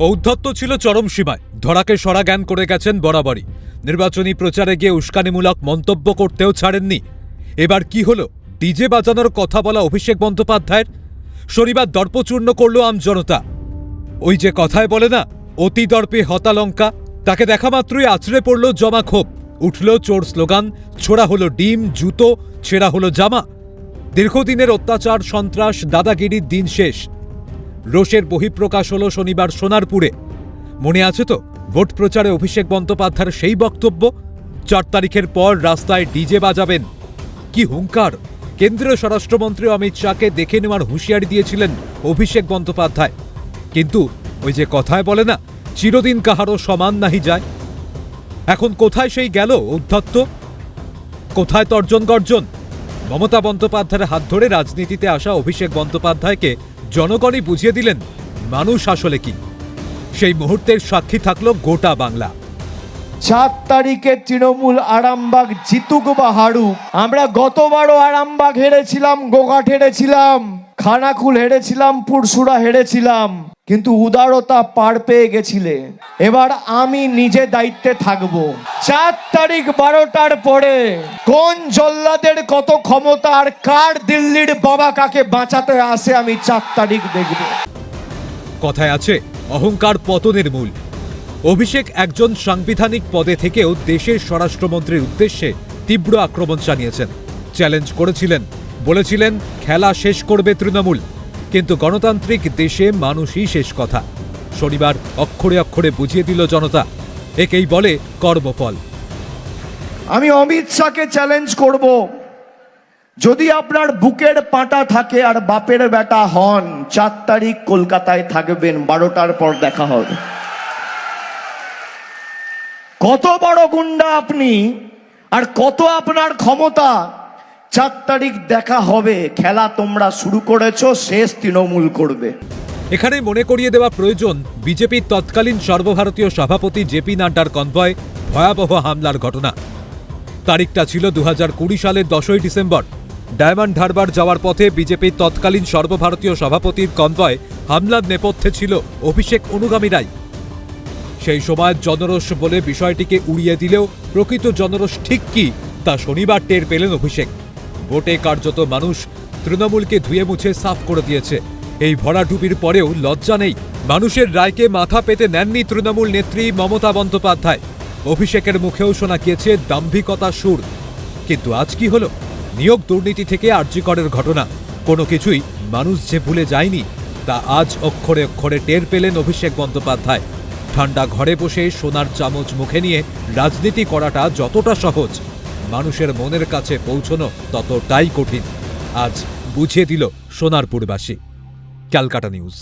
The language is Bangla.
ঔদ্ধত্য ছিল চরম সীমায়। ধরাকে সরা জ্ঞান করে গেছেন বরাবরই। নির্বাচনী প্রচারে গিয়ে উস্কানিমূলক মন্তব্য করতেও ছাড়েননি। এবার কি হলো? ডিজে বাজানোর কথা বলা অভিষেক বন্দ্যোপাধ্যায়ের শনিবার দর্পচূর্ণ করল আমজনতা। ওই যে কথায় বলে না, অতি দর্পে হতালঙ্কা, তাকে দেখা মাত্রই আছড়ে পড়ল জমা ক্ষোভ। উঠল চোর স্লোগান, ছোড়া হলো ডিম, জুতো, ছেঁড়া হলো জামা। দীর্ঘদিনের অত্যাচার, সন্ত্রাস, দাদাগিরির দিন শেষ। রোষের বহিঃপ্রকাশ হলো শনিবার সোনারপুরে। মনে আছে তো ভোট প্রচারে অভিষেক বন্দ্যোপাধ্যায়ের সেই বক্তব্য, ৪ তারিখের পর রাস্তায় ডিজে বাজাবেন। কি হুঙ্কার! কেন্দ্রীয় স্বরাষ্ট্রমন্ত্রী অমিত শাহকে দেখে নেওয়ার হুঁশিয়ারি দিয়েছিলেন অভিষেক বন্দ্যোপাধ্যায়। কিন্তু ওই যে কথায় বলে না, চিরদিন কাহারও সমান নাহি যায়। এখন কোথায় সেই গেল ঔদ্ধত্য? কোথায় তর্জন গর্জন? মমতা বন্দ্যোপাধ্যায়ের হাত ধরে রাজনীতিতে আসা অভিষেক বন্দ্যোপাধ্যায়কে জনগণই বুঝিয়ে দিলেন মানুষ আসলে কি। সেই মুহূর্তের সাক্ষী থাকল গোটা বাংলা। ৪ তারিখে তৃণমূল আরামবাগ জিতুক বা হারুক, আমরা গতবারও আরামবাগ হেরেছিলাম, গোঘাট হেরেছিলাম, খানাকুল হেরেছিলাম, পুরসুরা হেরেছিলাম, কিন্তু উদারতা পার পেয়ে গেছিলে। এবার আমি নিজে দায়িত্বে থাকব। ৪ তারিখ ১২টার পরে কোন জল্লাদের কত ক্ষমতা আর কার দিল্লির বাবা কাকে বাঁচাতে আসে আমি ৪ তারিখ দেখব। কথায় আছে অহংকার পতনের মূল। অভিষেক একজন সাংবিধানিক পদে থেকেও দেশের স্বরাষ্ট্রমন্ত্রীর উদ্দেশ্যে তীব্র আক্রমণ চালিয়েছেন, চ্যালেঞ্জ করেছিলেন, বলেছিলেন খেলা শেষ করবে তৃণমূল। কিন্তু গণতান্ত্রিক দেশে মানুষই শেষ কথা। শনিবার অক্ষরে অক্ষরে বুঝিয়ে দিল জনতা, একেই বলে কর্মফল। আমি অমিত শাহকে চ্যালেঞ্জ করব, যদি আপনার বুকের পাটা থাকে আর বাপের বেটা হন, ৪ তারিখ কলকাতায় থাকবেন, ১২টার পর দেখা হবে। কত বড় গুন্ডা আপনি আর কত আপনার ক্ষমতা, ৪ তারিখ দেখা হবে। খেলা তোমরা শুরু করেছো, শেষ তৃণমূল করবে। এখানে মনে করিয়ে দেওয়া প্রয়োজন বিজেপির তৎকালীন সর্বভারতীয় সভাপতি জেপি নাড্ডার কনভয় ভয়াবহ হামলার ঘটনা। তারিখটা ছিল ২০২০ সালের ১০ই ডিসেম্বর। ডায়মন্ড হারবার যাওয়ার পথে বিজেপির তৎকালীন সর্বভারতীয় সভাপতির কনভয় হামলার নেপথ্যে ছিল অভিষেক অনুগামীরাই। সেই সময় জনরোষ বলে বিষয়টিকে উড়িয়ে দিলেও প্রকৃত জনরোষ ঠিক কি তা শনিবার টের পেলেন অভিষেক। ভোটে কার্যত মানুষ তৃণমূলকে ধুয়ে মুছে সাফ করে দিয়েছে। এই ভরাডুবির পরেও লজ্জা নেই। মানুষের রায়কে মাথা পেতে নেননি তৃণমূল নেত্রী মমতা বন্দ্যোপাধ্যায়। অভিষেকের মুখেও শোনা গিয়েছে দাম্ভিকতার সুর। কিন্তু আজ কি হলো? নিয়োগ দুর্নীতি থেকে আরজিকরের ঘটনা, কোনো কিছুই মানুষ যে ভুলে যায়নি তা আজ অক্ষরে অক্ষরে টের পেলেন অভিষেক বন্দ্যোপাধ্যায়। ঠান্ডা ঘরে বসে সোনার চামচ মুখে নিয়ে রাজনীতি করাটা যতটা সহজ, মানুষের মনের কাছে পৌঁছনো ততটাই কঠিন। আজ বুঝিয়ে দিল সোনারপুরবাসী। ক্যালকাটা নিউজ।